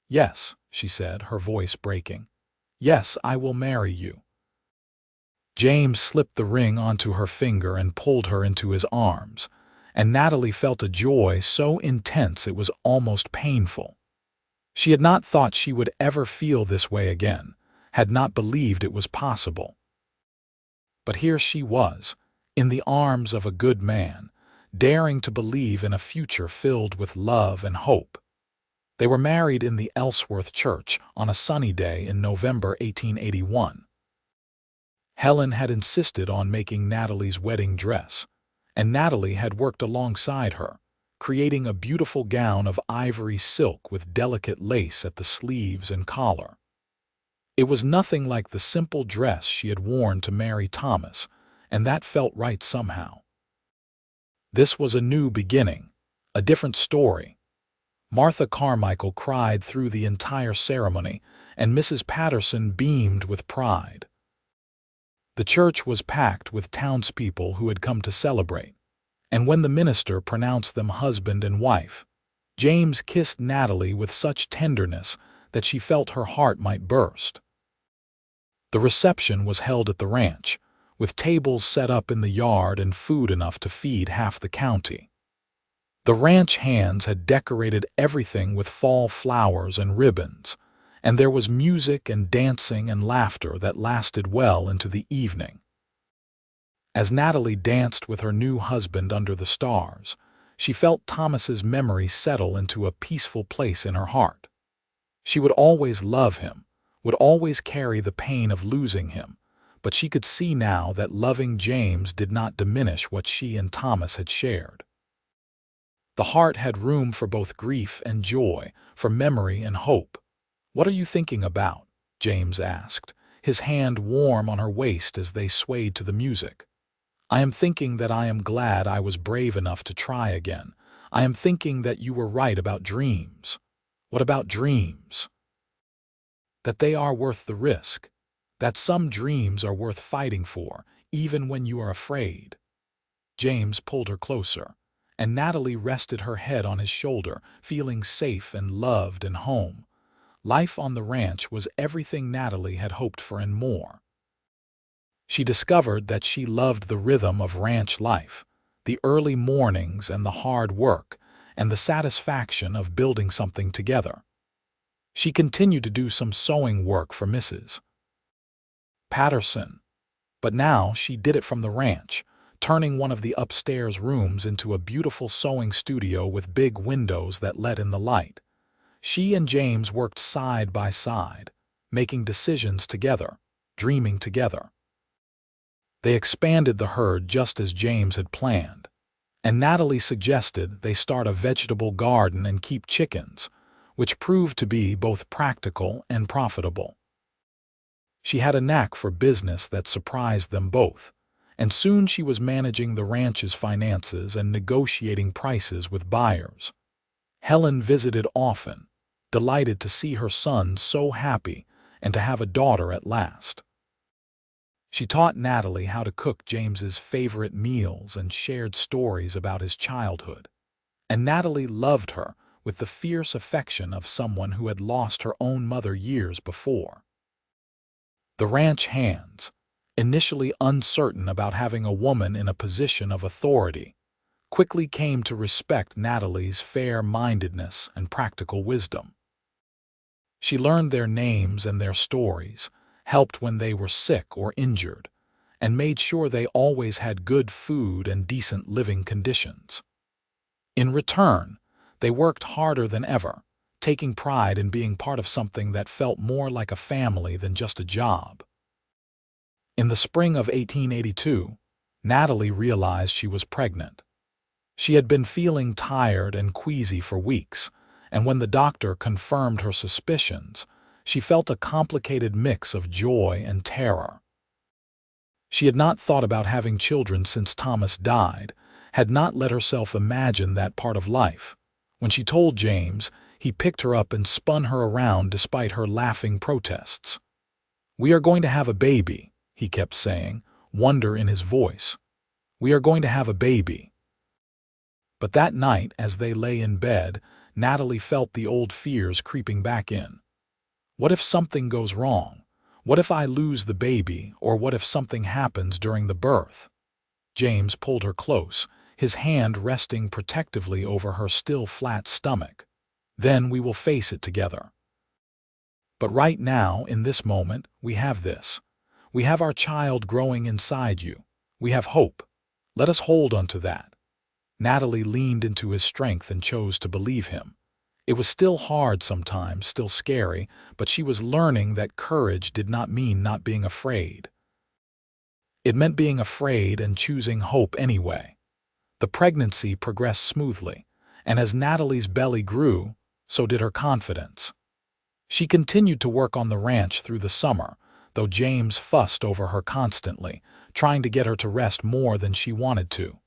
S1: "Yes," she said, her voice breaking. "Yes, I will marry you." James slipped the ring onto her finger and pulled her into his arms, and Natalie felt a joy so intense it was almost painful. She had not thought she would ever feel this way again, had not believed it was possible. But here she was, in the arms of a good man, daring to believe in a future filled with love and hope. They were married in the Ellsworth church on a sunny day in November 1881. Helen had insisted on making Natalie's wedding dress, and Natalie had worked alongside her, creating a beautiful gown of ivory silk with delicate lace at the sleeves and collar. It was nothing like the simple dress she had worn to marry Thomas, and that felt right somehow. This was a new beginning, a different story. Martha Carmichael cried through the entire ceremony, and Mrs. Patterson beamed with pride. The church was packed with townspeople who had come to celebrate, and when the minister pronounced them husband and wife, James kissed Natalie with such tenderness that she felt her heart might burst. The reception was held at the ranch, with tables set up in the yard and food enough to feed half the county. The ranch hands had decorated everything with fall flowers and ribbons, and there was music and dancing and laughter that lasted well into the evening. As Natalie danced with her new husband under the stars, she felt Thomas's memory settle into a peaceful place in her heart. She would always love him, would always carry the pain of losing him, but she could see now that loving James did not diminish what she and Thomas had shared. The heart had room for both grief and joy, for memory and hope. "What are you thinking about?" James asked, his hand warm on her waist as they swayed to the music. "I am thinking that I am glad I was brave enough to try again. I am thinking that you were right about dreams." "What about dreams?" "That they are worth the risk. That some dreams are worth fighting for, even when you are afraid." James pulled her closer, and Natalie rested her head on his shoulder, feeling safe and loved and home. Life on the ranch was everything Natalie had hoped for and more. She discovered that she loved the rhythm of ranch life, the early mornings and the hard work, and the satisfaction of building something together. She continued to do some sewing work for Mrs. Patterson, but now she did it from the ranch, turning one of the upstairs rooms into a beautiful sewing studio with big windows that let in the light. She and James worked side by side, making decisions together, dreaming together. They expanded the herd just as James had planned, and Natalie suggested they start a vegetable garden and keep chickens, which proved to be both practical and profitable. She had a knack for business that surprised them both, and soon she was managing the ranch's finances and negotiating prices with buyers. Helen visited often, delighted to see her son so happy and to have a daughter at last. She taught Natalie how to cook James's favorite meals and shared stories about his childhood. And Natalie loved her with the fierce affection of someone who had lost her own mother years before. The ranch hands, initially uncertain about having a woman in a position of authority, quickly came to respect Natalie's fair-mindedness and practical wisdom. She learned their names and their stories, helped when they were sick or injured, and made sure they always had good food and decent living conditions. In return, they worked harder than ever, taking pride in being part of something that felt more like a family than just a job. In the spring of 1882, Natalie realized she was pregnant. She had been feeling tired and queasy for weeks, and when the doctor confirmed her suspicions, she felt a complicated mix of joy and terror. She had not thought about having children since Thomas died, had not let herself imagine that part of life. When she told James, he picked her up and spun her around despite her laughing protests. "We are going to have a baby," he kept saying, wonder in his voice. "We are going to have a baby." But that night, as they lay in bed, Natalie felt the old fears creeping back in. What if something goes wrong? What if I lose the baby, or what if something happens during the birth? James pulled her close, his hand resting protectively over her still flat stomach. "Then we will face it together. But right now, in this moment, we have this. We have our child growing inside you. We have hope. Let us hold on to that." Natalie leaned into his strength and chose to believe him. It was still hard sometimes, still scary, but she was learning that courage did not mean not being afraid. It meant being afraid and choosing hope anyway. The pregnancy progressed smoothly, and as Natalie's belly grew, so did her confidence. She continued to work on the ranch through the summer, though James fussed over her constantly, trying to get her to rest more than she wanted to.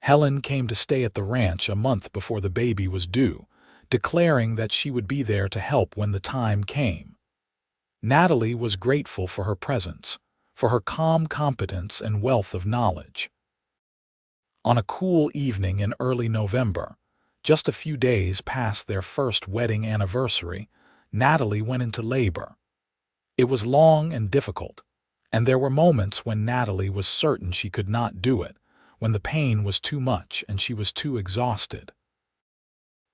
S1: Helen came to stay at the ranch a month before the baby was due, declaring that she would be there to help when the time came. Natalie was grateful for her presence, for her calm competence and wealth of knowledge. On a cool evening in early November, just a few days past their first wedding anniversary, Natalie went into labor. It was long and difficult, and there were moments when Natalie was certain she could not do it, when the pain was too much and she was too exhausted.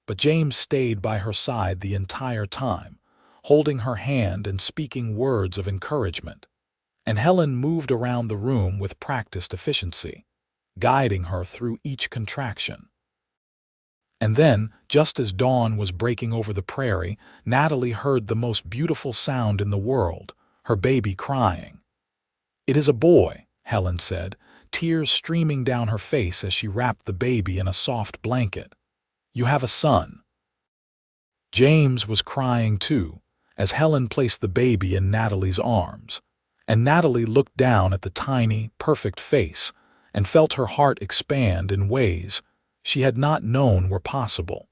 S1: But James stayed by her side the entire time, holding her hand and speaking words of encouragement. And Helen moved around the room with practiced efficiency, guiding her through each contraction. And then, just as dawn was breaking over the prairie, Natalie heard the most beautiful sound in the world, her baby crying. "It is a boy," Helen said, tears streaming down her face as she wrapped the baby in a soft blanket. "You have a son." James was crying too, as Helen placed the baby in Natalie's arms, and Natalie looked down at the tiny, perfect face and felt her heart expand in ways she had not known were possible.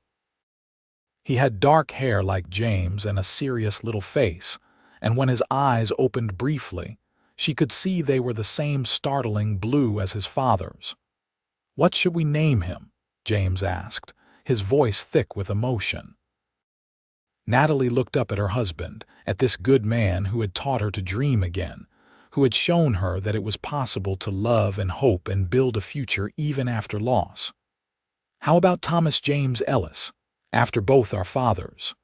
S1: He had dark hair like James and a serious little face, and when his eyes opened briefly, she could see they were the same startling blue as his father's. "What should we name him?" James asked, his voice thick with emotion. Natalie looked up at her husband, at this good man who had taught her to dream again, who had shown her that it was possible to love and hope and build a future even after loss. "How about Thomas James Ellis, after both our fathers?"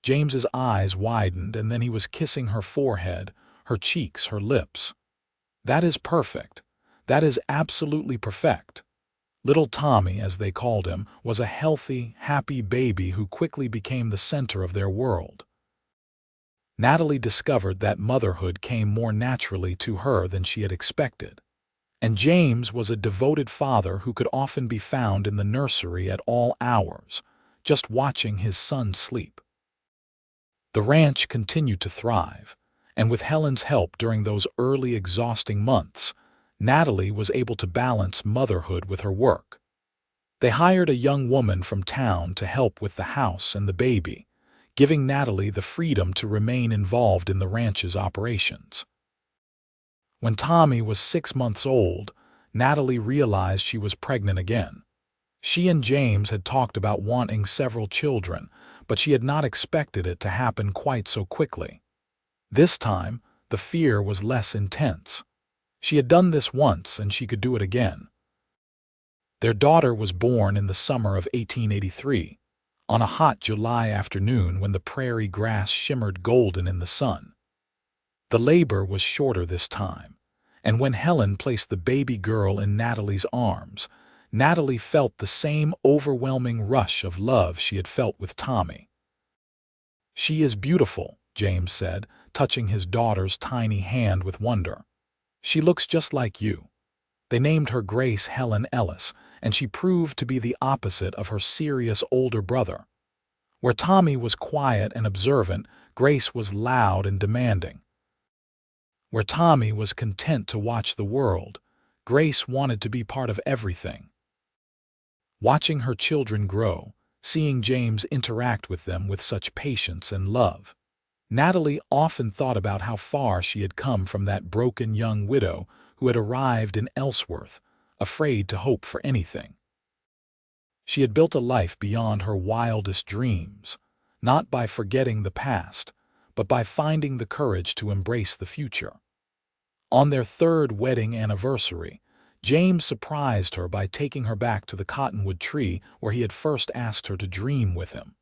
S1: James's eyes widened, and then he was kissing her forehead, her cheeks, her lips. "That is perfect. That is absolutely perfect." Little Tommy, as they called him, was a healthy, happy baby who quickly became the center of their world. Natalie discovered that motherhood came more naturally to her than she had expected. And James was a devoted father who could often be found in the nursery at all hours, just watching his son sleep. The ranch continued to thrive, and with Helen's help during those early exhausting months, Natalie was able to balance motherhood with her work. They hired a young woman from town to help with the house and the baby, giving Natalie the freedom to remain involved in the ranch's operations. When Tommy was 6 months old, Natalie realized she was pregnant again. She and James had talked about wanting several children, but she had not expected it to happen quite so quickly. This time, the fear was less intense. She had done this once and she could do it again. Their daughter was born in the summer of 1883, on a hot July afternoon when the prairie grass shimmered golden in the sun. The labor was shorter this time, and when Helen placed the baby girl in Natalie's arms, Natalie felt the same overwhelming rush of love she had felt with Tommy. "She is beautiful," James said, touching his daughter's tiny hand with wonder. "She looks just like you." They named her Grace Helen Ellis, and she proved to be the opposite of her serious older brother. Where Tommy was quiet and observant, Grace was loud and demanding. Where Tommy was content to watch the world, Grace wanted to be part of everything. Watching her children grow, seeing James interact with them with such patience and love, Natalie often thought about how far she had come from that broken young widow who had arrived in Ellsworth, afraid to hope for anything. She had built a life beyond her wildest dreams, not by forgetting the past, but by finding the courage to embrace the future. On their third wedding anniversary, James surprised her by taking her back to the cottonwood tree where he had first asked her to dream with him.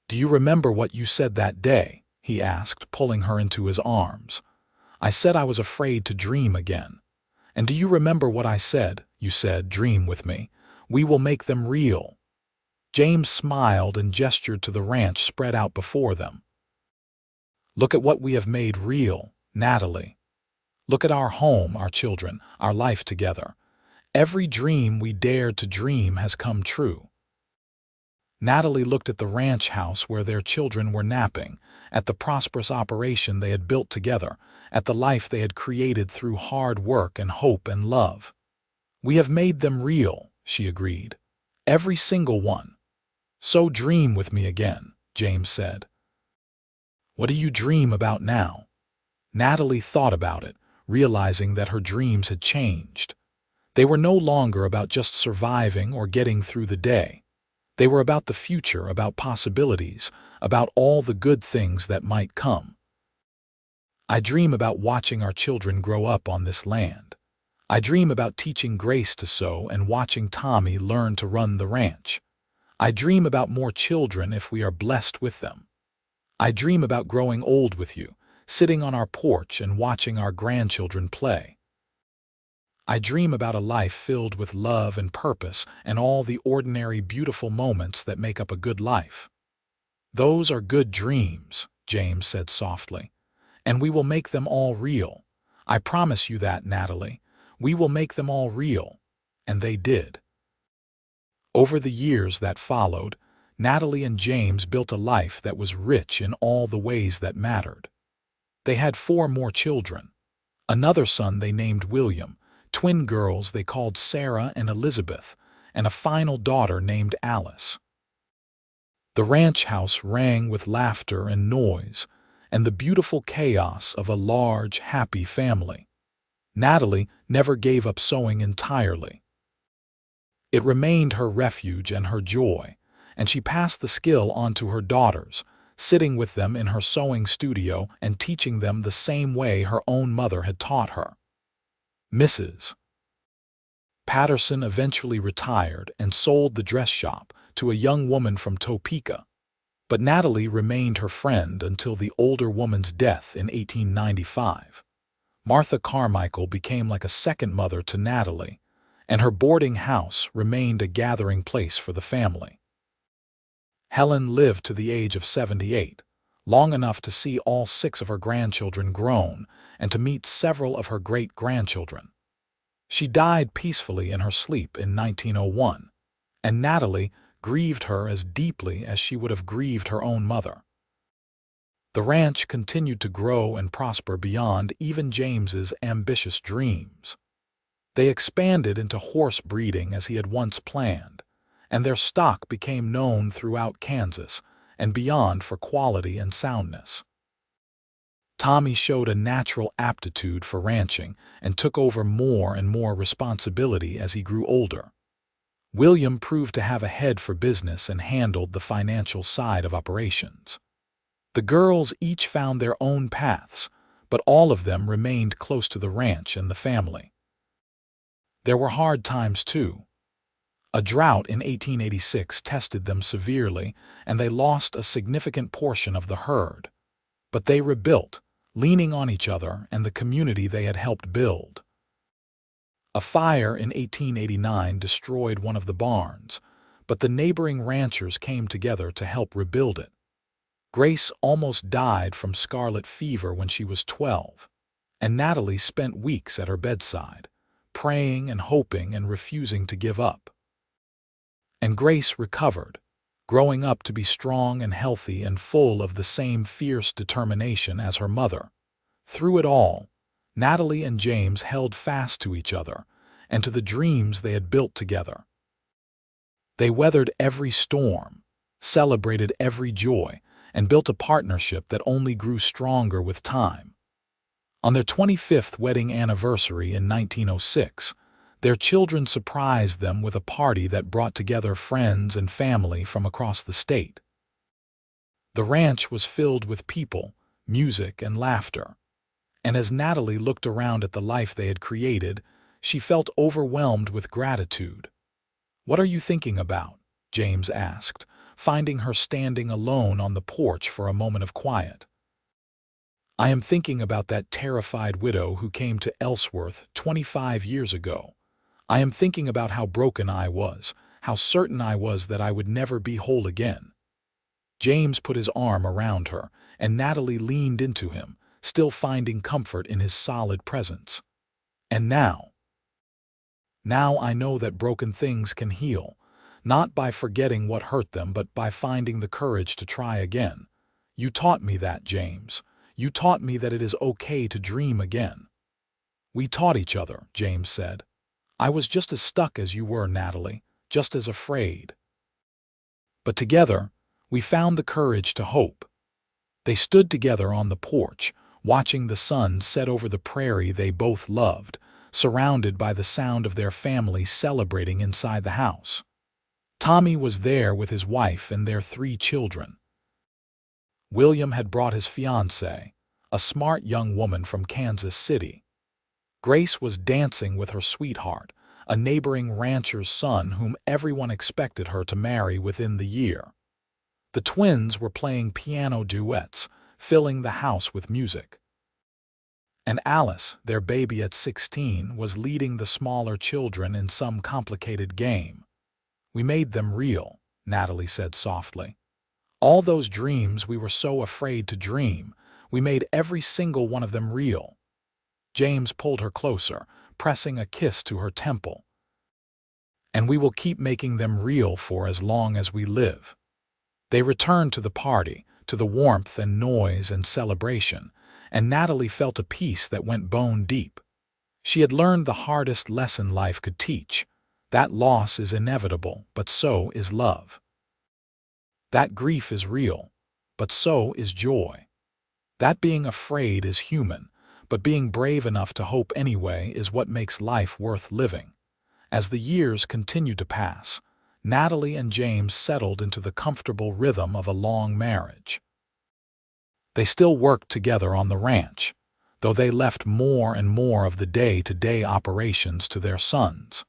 S1: "Do you remember what you said that day?" he asked, pulling her into his arms. "I said I was afraid to dream again. And do you remember what I said? You said, 'Dream with me. We will make them real.'" James smiled and gestured to the ranch spread out before them. "Look at what we have made real, Natalie. Look at our home, our children, our life together. Every dream we dared to dream has come true." Natalie looked at the ranch house where their children were napping, at the prosperous operation they had built together, at the life they had created through hard work and hope and love. "We have made them real," she agreed. "Every single one." "So dream with me again," James said. "What do you dream about now?" Natalie thought about it, realizing that her dreams had changed. They were no longer about just surviving or getting through the day. They were about the future, about possibilities, about all the good things that might come. "I dream about watching our children grow up on this land. I dream about teaching Grace to sew and watching Tommy learn to run the ranch. I dream about more children if we are blessed with them. I dream about growing old with you, sitting on our porch and watching our grandchildren play. I dream about a life filled with love and purpose and all the ordinary beautiful moments that make up a good life." "Those are good dreams," James said softly, "and we will make them all real. I promise you that, Natalie. We will make them all real." And they did. Over the years that followed, Natalie and James built a life that was rich in all the ways that mattered. They had 4 more children. Another son they named William, twin girls they called Sarah and Elizabeth, and a final daughter named Alice. The ranch house rang with laughter and noise, and the beautiful chaos of a large, happy family. Natalie never gave up sewing entirely. It remained her refuge and her joy, and she passed the skill on to her daughters, sitting with them in her sewing studio and teaching them the same way her own mother had taught her. Mrs. Patterson eventually retired and sold the dress shop to a young woman from Topeka, but Natalie remained her friend until the older woman's death in 1895. Martha Carmichael became like a second mother to Natalie, and her boarding house remained a gathering place for the family. Helen lived to the age of 78, long enough to see all 6 of her grandchildren grown and to meet several of her great-grandchildren. She died peacefully in her sleep in 1901, and Natalie grieved her as deeply as she would have grieved her own mother. The ranch continued to grow and prosper beyond even James's ambitious dreams. They expanded into horse breeding as he had once planned, and their stock became known throughout Kansas and beyond for quality and soundness. Tommy showed a natural aptitude for ranching and took over more and more responsibility as he grew older. William proved to have a head for business and handled the financial side of operations. The girls each found their own paths, but all of them remained close to the ranch and the family. There were hard times too. A drought in 1886 tested them severely, and they lost a significant portion of the herd. But they rebuilt, leaning on each other and the community they had helped build. A fire in 1889 destroyed one of the barns, but the neighboring ranchers came together to help rebuild it. Grace almost died from scarlet fever when she was 12, and Natalie spent weeks at her bedside, praying and hoping and refusing to give up. And Grace recovered, growing up to be strong and healthy and full of the same fierce determination as her mother. Through it all, Natalie and James held fast to each other and to the dreams they had built together. They weathered every storm, celebrated every joy, and built a partnership that only grew stronger with time. On their 25th wedding anniversary in 1906, their children surprised them with a party that brought together friends and family from across the state. The ranch was filled with people, music, and laughter. And as Natalie looked around at the life they had created, she felt overwhelmed with gratitude. "What are you thinking about?" James asked, finding her standing alone on the porch for a moment of quiet. "I am thinking about that terrified widow who came to Ellsworth 25 years ago. I am thinking about how broken I was, how certain I was that I would never be whole again." James put his arm around her, and Natalie leaned into him, still finding comfort in his solid presence. "And now I know that broken things can heal, not by forgetting what hurt them, but by finding the courage to try again. You taught me that, James. You taught me that it is okay to dream again." "We taught each other," James said. "I was just as stuck as you were, Natalie, just as afraid. But together, we found the courage to hope." They stood together on the porch, watching the sun set over the prairie they both loved, surrounded by the sound of their family celebrating inside the house. Tommy was there with his wife and their 3 children. William had brought his fiancée, a smart young woman from Kansas City. Grace was dancing with her sweetheart, a neighboring rancher's son whom everyone expected her to marry within the year. The twins were playing piano duets, filling the house with music. And Alice, their baby at 16, was leading the smaller children in some complicated game. "We made them real," Natalie said softly. "All those dreams we were so afraid to dream, we made every single one of them real." James pulled her closer, pressing a kiss to her temple. "And we will keep making them real for as long as we live." They returned to the party, to the warmth and noise and celebration, and Natalie felt a peace that went bone deep. She had learned the hardest lesson life could teach: that loss is inevitable, but so is love. That grief is real, but so is joy. That being afraid is human, but being brave enough to hope anyway is what makes life worth living. As the years continued to pass, Natalie and James settled into the comfortable rhythm of a long marriage. They still worked together on the ranch, though they left more and more of the day-to-day operations to their sons.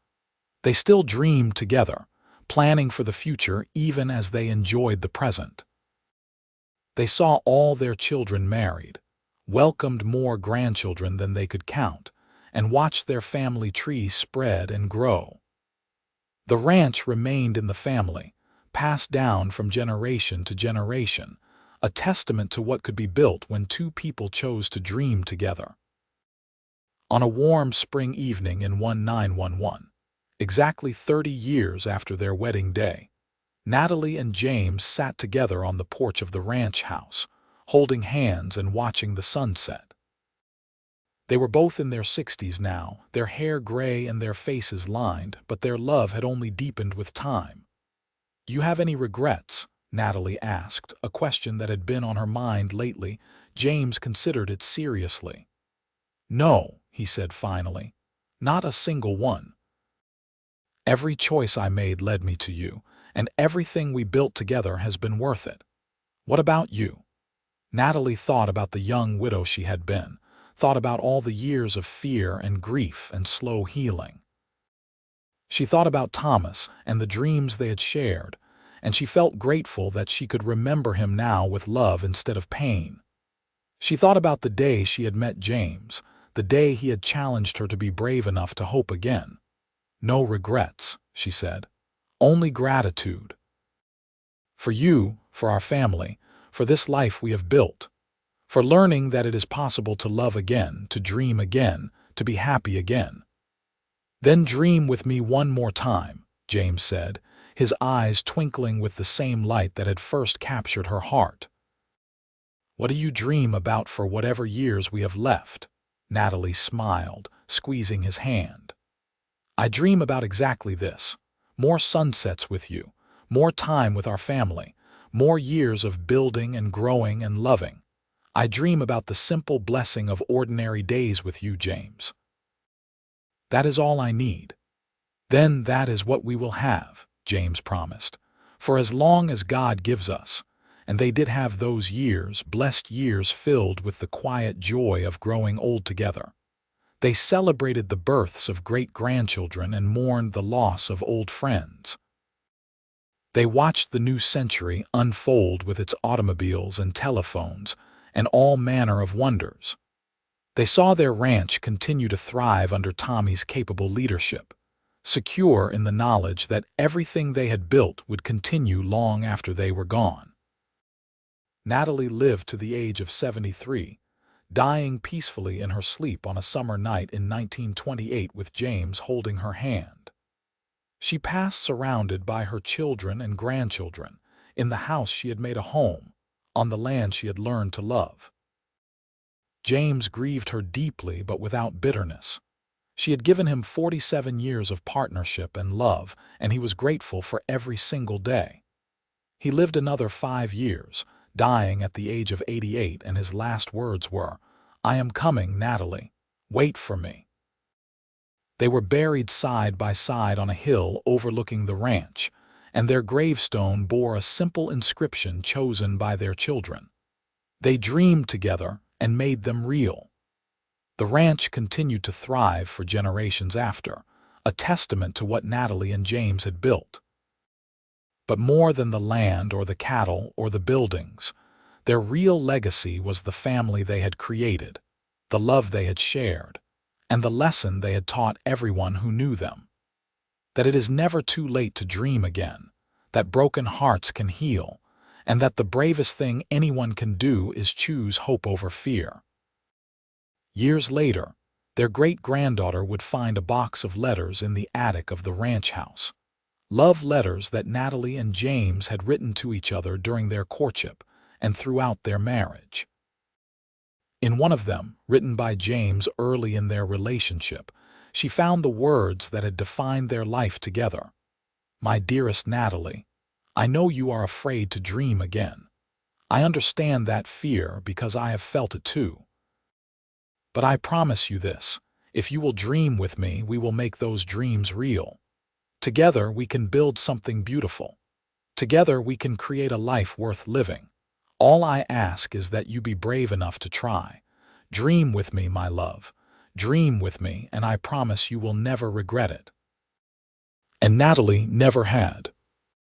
S1: They still dreamed together, planning for the future even as they enjoyed the present. They saw all their children married, welcomed more grandchildren than they could count, and watched their family tree spread and grow. The ranch remained in the family, passed down from generation to generation, a testament to what could be built when 2 people chose to dream together. On a warm spring evening in 1911, exactly 30 years after their wedding day, Natalie and James sat together on the porch of the ranch house, holding hands and watching the sunset. They were both in their 60s now, their hair gray and their faces lined, but their love had only deepened with time. "You have any regrets?" Natalie asked, a question that had been on her mind lately. James considered it seriously. "No," he said finally, "not a single one. Every choice I made led me to you, and everything we built together has been worth it. What about you?" Natalie thought about the young widow she had been, thought about all the years of fear and grief and slow healing. She thought about Thomas and the dreams they had shared, and she felt grateful that she could remember him now with love instead of pain. She thought about the day she had met James, the day he had challenged her to be brave enough to hope again. "No regrets," she said. "Only gratitude. For you, for our family, for this life we have built. For learning that it is possible to love again, to dream again, to be happy again." "Then dream with me one more time," James said, his eyes twinkling with the same light that had first captured her heart. "What do you dream about for whatever years we have left?" Natalie smiled, squeezing his hand. "I dream about exactly this. More sunsets with you, more time with our family, more years of building and growing and loving. I dream about the simple blessing of ordinary days with you, James. That is all I need." "Then that is what we will have," James promised, "for as long as God gives us." And they did have those years, blessed years filled with the quiet joy of growing old together. They celebrated the births of great-grandchildren and mourned the loss of old friends. They watched the new century unfold with its automobiles and telephones and all manner of wonders. They saw their ranch continue to thrive under Tommy's capable leadership, secure in the knowledge that everything they had built would continue long after they were gone. Natalie lived to the age of 73, dying peacefully in her sleep on a summer night in 1928 with James holding her hand. She passed surrounded by her children and grandchildren, in the house she had made a home, on the land she had learned to love. James grieved her deeply but without bitterness. She had given him 47 years of partnership and love, and he was grateful for every single day. He lived another 5 years, dying at the age of 88, and his last words were, "I am coming, Natalie. Wait for me." They were buried side by side on a hill overlooking the ranch, and their gravestone bore a simple inscription chosen by their children. They dreamed together and made them real. The ranch continued to thrive for generations after, a testament to what Natalie and James had built. But more than the land or the cattle or the buildings, their real legacy was the family they had created, the love they had shared, and the lesson they had taught everyone who knew them. That it is never too late to dream again, that broken hearts can heal, and that the bravest thing anyone can do is choose hope over fear. Years later, their great-granddaughter would find a box of letters in the attic of the ranch house. Love letters that Natalie and James had written to each other during their courtship and throughout their marriage. In one of them, written by James early in their relationship, she found the words that had defined their life together. "My dearest Natalie, I know you are afraid to dream again. I understand that fear because I have felt it too. But I promise you this, if you will dream with me, we will make those dreams real. Together we can build something beautiful. Together we can create a life worth living. All I ask is that you be brave enough to try. Dream with me, my love. Dream with me, and I promise you will never regret it." And Natalie never had.